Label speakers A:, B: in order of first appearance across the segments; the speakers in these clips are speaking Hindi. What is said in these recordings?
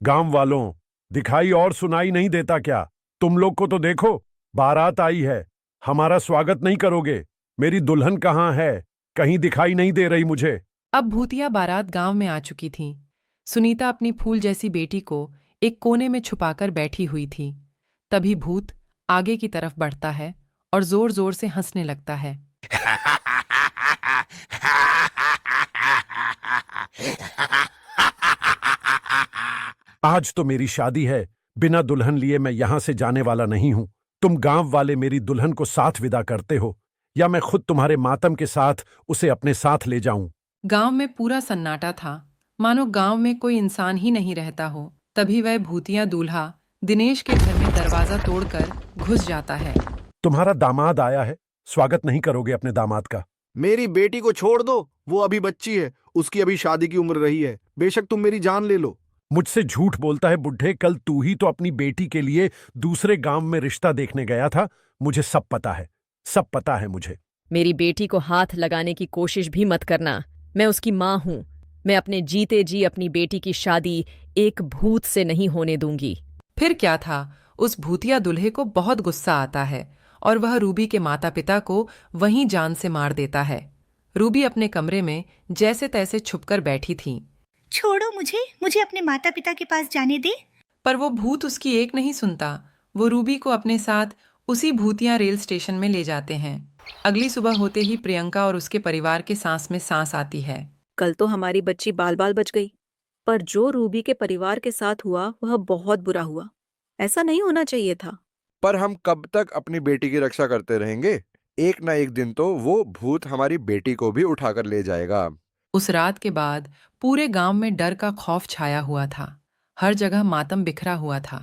A: गांव वालों, दिखाई और सुनाई नहीं देता क्या? तुम लोग को तो देखो, बारात आई है। हमारा स्वागत नहीं करोगे? मेरी दुल्हन कहाँ है? कहीं दिखाई नहीं दे रही मुझे।
B: अब भूतिया बारात गांव में आ चुकी थी। सुनीता अपनी फूल जैसी बेटी को एक कोने में छुपाकर बैठी हुई थी। तभी भूत आगे की तरफ बढ़ता है और जोर जोर से हंसने लगता है।
A: आज तो मेरी शादी है। बिना दुल्हन लिए मैं यहां से जाने वाला नहीं हूं। तुम गांव वाले मेरी दुल्हन को साथ विदा करते हो, या मैं खुद तुम्हारे मातम के साथ उसे अपने साथ ले जाऊं?
B: गांव में पूरा सन्नाटा था, मानो गांव में कोई इंसान ही नहीं रहता हो। तभी वह भूतिया दूल्हा दिनेश के घर में दरवाजा तोड़कर घुस जाता है।
A: तुम्हारा दामाद आया है। स्वागत नहीं करोगे अपने दामाद का?
C: मेरी बेटी को छोड़ दो, वो अभी बच्ची है, उसकी अभी शादी की उम्र रही है। बेशक तुम मेरी जान ले लो।
A: मुझसे झूठ बोलता है बुड्ढे। कल तू ही तो अपनी बेटी के लिए दूसरे गांव में रिश्ता देखने गया था। मुझे सब पता है, सब पता है मुझे।
D: मेरी बेटी को हाथ लगाने की कोशिश भी मत करना। मैं उसकी माँ हूँ। मैं अपने जीते जी अपनी बेटी की शादी एक भूत से नहीं होने दूंगी।
B: फिर क्या था, उस भूतिया दूल्हे को बहुत गुस्सा आता है और वह रूबी के माता पिता को वहीं जान से मार देता है। रूबी अपने कमरे में जैसे तैसे छुपकर बैठी थी।
E: छोड़ो मुझे, मुझे अपने माता पिता के पास जाने दे।
B: पर वो भूत उसकी एक नहीं सुनता। वो रूबी को अपने साथ उसी भूतिया रेल स्टेशन में ले जाते हैं। अगली सुबह होते ही प्रियंका और उसके परिवार के सांस में सांस आती है।
D: कल तो हमारी बच्ची बाल बाल बच गई, पर जो रूबी के परिवार के साथ हुआ वह बहुत बुरा हुआ। ऐसा नहीं होना चाहिए था।
C: पर हम कब तक अपनी बेटी की रक्षा करते रहेंगे? एक ना एक दिन तो वो भूत हमारी बेटी को भी उठाकर ले जाएगा।
B: उस रात के बाद पूरे गांव में डर का खौफ छाया हुआ था। हर जगह मातम बिखरा हुआ था।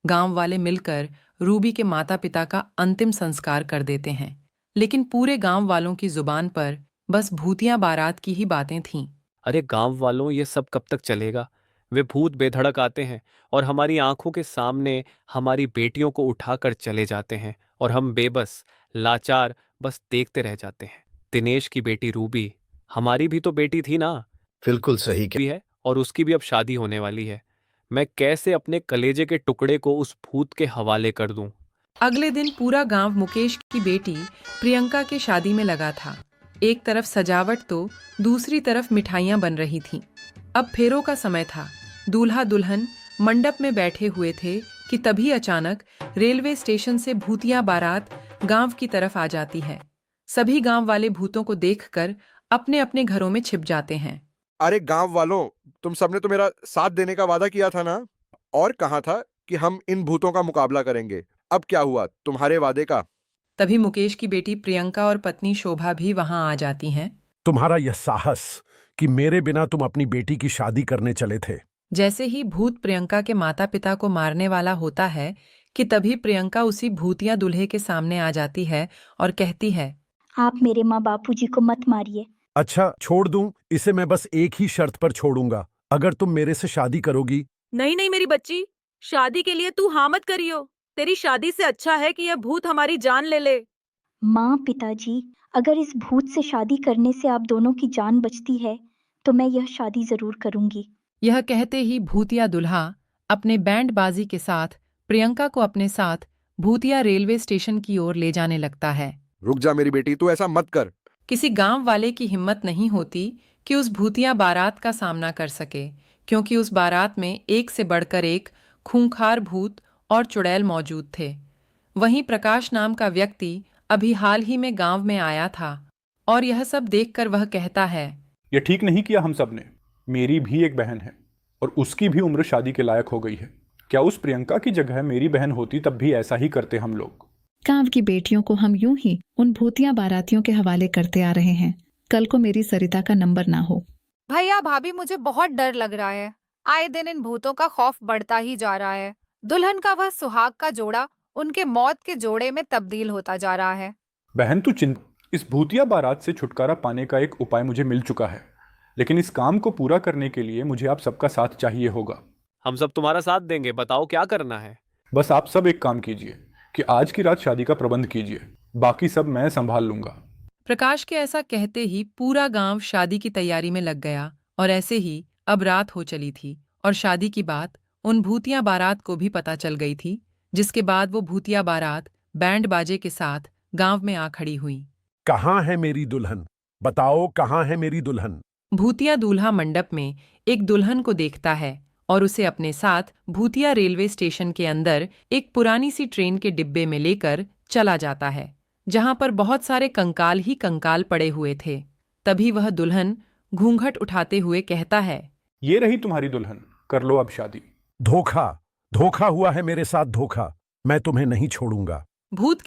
B: गांव वाले मिलकर रूबी के माता पिता का अंतिम संस्कार कर देते हैं, लेकिन पूरे गांव वालों की जुबान पर बस भूतिया बारात की ही बातें थीं।
F: अरे गांव वालों, ये सब कब तक चलेगा? वे भूत बेधड़क आते हैं और हमारी आंखों के सामने हमारी बेटियों को उठाकर चले जाते हैं और हम बेबस, लाचार बस देखते रह जाते हैं। दिनेश की बेटी रूबी हमारी भी तो बेटी थी ना?
G: बिल्कुल सही
F: भी है और उसकी भी अब शादी होने वाली है। मैं कैसे अपने कलेजे के टुकड़े को उस भूत के हवाले कर दूं?
B: अगले दिन पूरा गांव मुकेश की बेटी प्रियंका के शादी में लगा था। एक तरफ सजावट तो दूसरी तरफ मिठाइयां बन रही थीं। अब फेरों का समय था। दूल्हा दुल्हन मंडप में बैठे हुए थे कि तभी अचानक रेलवे स्टेशन से भूतिया बारात गांव की तरफ आ जाती है। सभी गांव वाले भूतों को देखकर अपने अपने घरों में छिप जाते हैं।
C: अरे गांव वालों, तुम सबने तो मेरा साथ देने का वादा किया था ना? और कहा था कि हम इन भूतों का मुकाबला करेंगे। अब क्या हुआ तुम्हारे वादे का?
B: तभी मुकेश की बेटी प्रियंका और पत्नी शोभा भी वहां आ जाती हैं।
A: तुम्हारा यह साहस कि मेरे बिना तुम अपनी बेटी की शादी करने चले थे।
B: जैसे ही भूत प्रियंका के माता पिता को मारने वाला होता है कि तभी प्रियंका उसी भूतिया दूल्हे के सामने आ जाती है और कहती है,
E: आप मेरे माँ बापूजी को मत मारिए।
A: अच्छा, छोड़ दूं इसे? मैं बस एक ही शर्त पर छोड़ूंगा, अगर तुम मेरे से शादी करोगी।
D: नहीं नहीं मेरी बच्ची, शादी के लिए तू हाँ मत करियो। तेरी शादी से अच्छा है कि यह भूत हमारी जान ले ले।
E: माँ पिताजी, अगर इस भूत से शादी करने से आप दोनों की जान बचती है तो मैं यह शादी जरूर करूंगी।
B: यह कहते ही भूतिया दुल्हा अपने बैंड बाजी के साथ प्रियंका को अपने साथ भूतिया रेलवे स्टेशन की ओर ले जाने लगता है।
C: रुक जा मेरी बेटी, तू ऐसा मत कर।
B: किसी गांव वाले की हिम्मत नहीं होती कि उस भूतिया बारात का सामना कर सके, क्योंकि उस बारात में एक से बढ़कर एक खूंखार भूत और चुड़ैल मौजूद थे। वहीं प्रकाश नाम का व्यक्ति अभी हाल ही में गांव में आया था और यह सब देखकर वह कहता है,
H: यह ठीक नहीं किया हम सब ने। मेरी भी एक बहन है और उसकी भी उम्र शादी के लायक हो गई है। क्या उस प्रियंका की जगह मेरी बहन होती तब भी ऐसा ही करते हम लोग।
I: गांव की बेटियों को हम यूं ही उन भूतिया बारातियों के हवाले करते आ रहे हैं। कल को मेरी सरिता का नंबर ना हो।
J: भैया भाभी, मुझे बहुत डर लग रहा है। आए दिन इन भूतों का खौफ बढ़ता ही जा रहा है। दुल्हन का वह सुहाग का जोड़ा उनके मौत के जोड़े में तब्दील होता जा रहा है।
H: बहन तू चिंता, इस भूतिया बारात से छुटकारा पाने का एक उपाय मुझे मिल चुका है, लेकिन इस काम को पूरा करने के लिए मुझे आप सबका साथ चाहिए होगा।
F: हम सब तुम्हारा साथ देंगे, बताओ क्या करना है।
H: बस आप सब एक काम कीजिए कि आज की रात शादी का प्रबंध कीजिए, बाकी सब मैं संभाल लूंगा।
B: प्रकाश के ऐसा कहते ही पूरा गांव शादी की तैयारी में लग गया और ऐसे ही अब रात हो चली थी और शादी की बात उन भूतिया बारात को भी पता चल गई थी, जिसके बाद वो भूतिया बारात बैंड बाजे के साथ गांव में आ खड़ी हुई।
A: कहाँ है मेरी दुल्हन? बताओ, कहाँ है मेरी दुल्हन?
B: भूतिया दूल्हा मंडप में एक दुल्हन को देखता है और उसे अपने साथ भूतिया रेलवे स्टेशन के अंदर एक पुरानी सी ट्रेन के डिब्बे में लेकर चला जाता है, जहां पर बहुत सारे कंकाल ही कंकाल पड़े हुए थे। तभी वह दुल्हन घूंघट उठाते हुए कहता है,
H: ये रही तुम्हारी दुल्हन, कर लो अब शादी।
A: धोखा, धोखा हुआ है मेरे साथ, धोखा। मैं तुम्हें नहीं छोड़ूंगा।
B: भूत